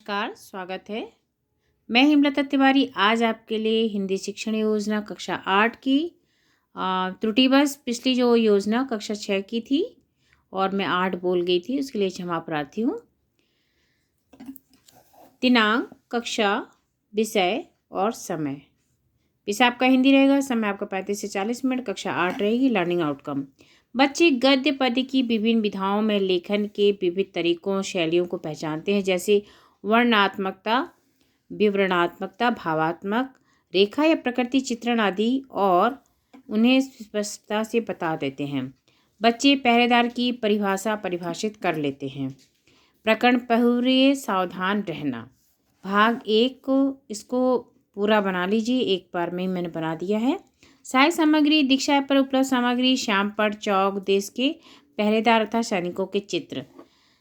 नमस्कार, स्वागत है। मैं हेमलता तिवारी आज आपके लिए हिंदी शिक्षण योजना कक्षा 8 की त्रुटिवश पिछली जो योजना कक्षा 6 की थी और मैं 8 बोल गई थी, उसके लिए क्षमा प्रार्थी हूँ। दिनांक, कक्षा, विषय और समय। विषय आपका हिंदी रहेगा, समय आपका 35 से 40 मिनट। कक्षा 8 रहेगी लर्निंग आउटकम। बच्चे गद्य पद्य की विभिन्न विधाओं में लेखन के विविध तरीकों शैलियों को पहचानते हैं, जैसे वर्णनात्मकता, विवरणात्मकता, भावात्मक, रेखा या प्रकृति चित्रण आदि, और उन्हें स्पष्टता से बता देते हैं। बच्चे पहरेदार की परिभाषा परिभाषित कर लेते हैं। प्रकरण पहले सावधान रहना, भाग 1 को इसको पूरा बना लीजिए। एक बार में मैंने बना दिया है। सहायक सामग्री, दीक्षा पर उपलब्ध सामग्री, श्याम पट, चौक, देश के पहरेदार तथा सैनिकों के चित्र।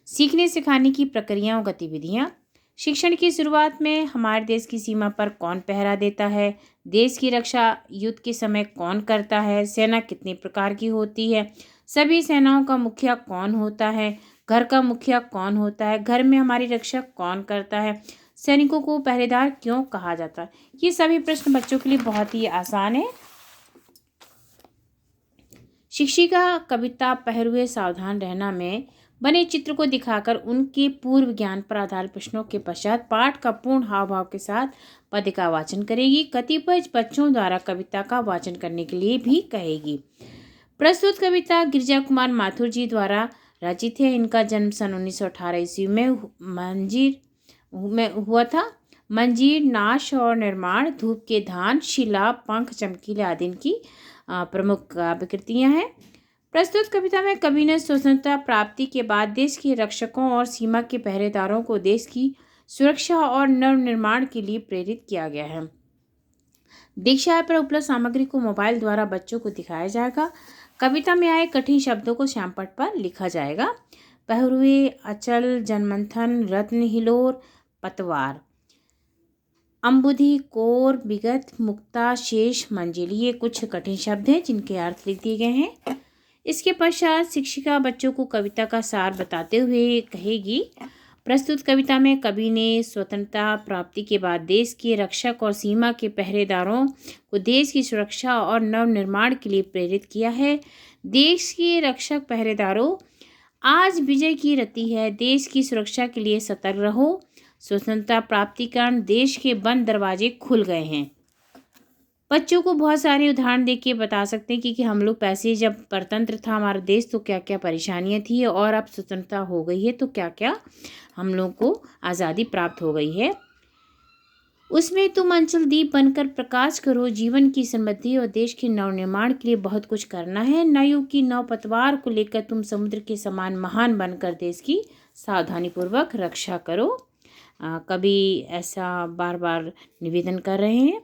सीखने सिखाने की प्रक्रिया और गतिविधियाँ। शिक्षण की शुरुआत में हमारे देश की सीमा पर कौन पहरा देता है, देश की रक्षा युद्ध के समय कौन करता है, सेना कितने प्रकार की होती है, सभी सेनाओं का मुखिया कौन होता है, घर का मुखिया कौन होता है, घर में हमारी रक्षा कौन करता है, सैनिकों को पहरेदार क्यों कहा जाता है। ये सभी प्रश्न बच्चों के लिए बहुत ही आसान है। शिक्षिका कविता पहरुए सावधान रहना में बने चित्र को दिखाकर उनके पूर्व ज्ञान पर आधारित प्रश्नों के पश्चात पाठ का पूर्ण हाव भाव के साथ पद्य का वाचन करेगी। कतिपय बच्चों द्वारा कविता का वाचन करने के लिए भी कहेगी। प्रस्तुत कविता गिरिजा कुमार माथुर जी द्वारा रचित है। इनका जन्म सन 1918 ईस्वी में मंजीर में हुआ था। मंजीर, नाश और निर्माण, धूप के धान, शिला, पंख, चमकीले आदि इनकी प्रमुख विकृतियाँ हैं। प्रस्तुत कविता में कवि ने स्वतंत्रता प्राप्ति के बाद देश के रक्षकों और सीमा के पहरेदारों को देश की सुरक्षा और नवनिर्माण के लिए प्रेरित किया गया है। दीक्षा पर उपलब्ध सामग्री को मोबाइल द्वारा बच्चों को दिखाया जाएगा। कविता में आए कठिन शब्दों को श्यामपट पर लिखा जाएगा। पहरुए, अचल, जनमंथन, रत्न, हिलोर, पतवार, अम्बुधि, कोर, विगत, मुक्ता, शेष, मंजिल, ये कुछ कठिन शब्द हैं जिनके अर्थ लिख दिए गए हैं। इसके पश्चात शिक्षिका बच्चों को कविता का सार बताते हुए कहेगी, प्रस्तुत कविता में कवि ने स्वतंत्रता प्राप्ति के बाद देश के रक्षक और सीमा के पहरेदारों को देश की सुरक्षा और नवनिर्माण के लिए प्रेरित किया है। देश के रक्षक पहरेदारों, आज विजय की रति है, देश की सुरक्षा के लिए सतर्क रहो। स्वतंत्रता प्राप्ति के कारण देश के बंद दरवाजे खुल गए हैं। बच्चों को बहुत सारे उदाहरण देके के बता सकते हैं कि हम लोग पैसे जब परतंत्र था हमारा देश तो क्या क्या परेशानियां थी, और अब स्वतंत्रता हो गई है तो क्या क्या हम लोग को आज़ादी प्राप्त हो गई है। उसमें तुम अंचल दीप बनकर प्रकाश करो, जीवन की समृद्धि और देश के नवनिर्माण के लिए बहुत कुछ करना है। नवयुग की नव पतवार को लेकर तुम समुद्र के समान महान बनकर देश की सावधानीपूर्वक रक्षा करो। कवि ऐसा बार बार निवेदन कर रहे हैं।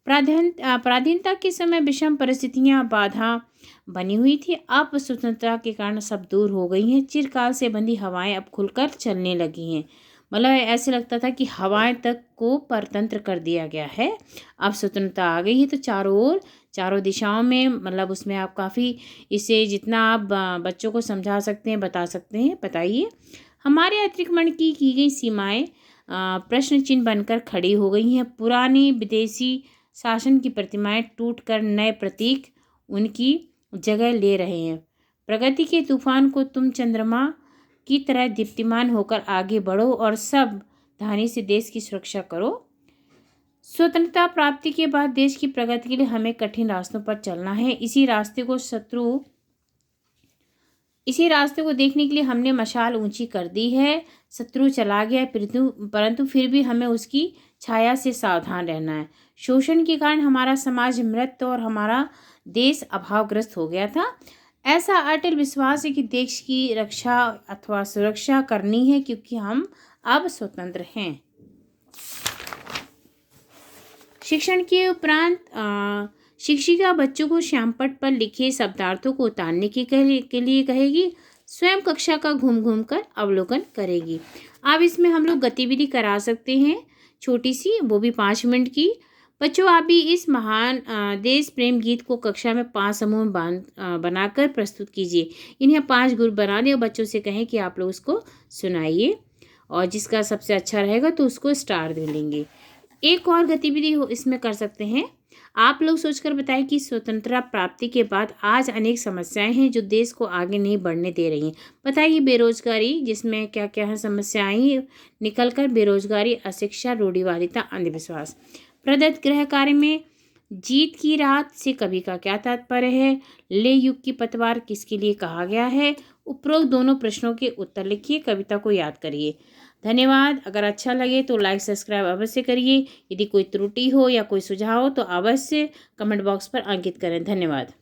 पराधीनता के समय विषम परिस्थितियां बाधा बनी हुई थी, अब स्वतंत्रता के कारण सब दूर हो गई हैं। चिरकाल से बंधी हवाएं अब खुलकर चलने लगी हैं। मतलब ऐसे लगता था कि हवाएं तक को परतंत्र कर दिया गया है, अब स्वतंत्रता आ गई है। तो चारों दिशाओं में मतलब उसमें आप काफ़ी इसे जितना आप बच्चों को समझा सकते हैं बता सकते हैं। बताइए, हमारे अतिक्रमण की गई सीमाएं प्रश्न चिन्ह बनकर खड़ी हो गई हैं। पुरानी विदेशी शासन की प्रतिमाएं टूटकर नए प्रतीक उनकी जगह ले रहे हैं। प्रगति के तूफान को तुम चंद्रमा की तरह दीप्तिमान होकर आगे बढ़ो और सब धानी से देश की सुरक्षा करो। स्वतंत्रता प्राप्ति के बाद देश की प्रगति के लिए हमें कठिन रास्तों पर चलना है। इसी रास्ते को देखने के लिए हमने मशाल ऊंची कर दी है। शत्रु चला गया परंतु फिर भी हमें उसकी छाया से सावधान रहना है। शोषण के कारण हमारा समाज मृत और हमारा देश अभावग्रस्त हो गया था। ऐसा अटल विश्वास है कि देश की रक्षा अथवा सुरक्षा करनी है, क्योंकि हम अब स्वतंत्र हैं। शिक्षण के उपरांत शिक्षिका बच्चों को श्यामपट पर लिखे शब्दार्थों को उतारने के लिए कहेगी। स्वयं कक्षा का घूम घूम कर अवलोकन करेगी। अब इसमें हम लोग गतिविधि करा सकते हैं छोटी सी, वो भी 5 मिनट की। बच्चों, आप भी इस महान देश प्रेम गीत को कक्षा में 5 समूह में बनाकर प्रस्तुत कीजिए। इन्हें 5 ग्रुप बना दें और बच्चों से कहें कि आप लोग इसको सुनाइए। और जिसका सबसे अच्छा रहेगा तो उसको स्टार दे लेंगे। एक और गतिविधि हो इसमें कर सकते हैं, आप लोग सोचकर बताएं कि स्वतंत्रता प्राप्ति के बाद आज अनेक समस्याएं हैं जो देश को आगे नहीं बढ़ने दे रही हैं। बताइए बेरोजगारी, जिसमें क्या क्या है समस्याएं निकल कर, बेरोजगारी, अशिक्षा, रूढ़िवादिता, अंधविश्वास। प्रदत्त गृह कार्य में जीत की रात से कवि का क्या तात्पर्य है, ले युग की पतवार किसके लिए कहा गया है। उपरोक्त दोनों प्रश्नों के उत्तर लिखिए, कविता को याद करिए। धन्यवाद। अगर अच्छा लगे तो लाइक सब्सक्राइब अवश्य करिए। यदि कोई त्रुटि हो या कोई सुझाव हो तो अवश्य कमेंट बॉक्स पर अंकित करें। धन्यवाद।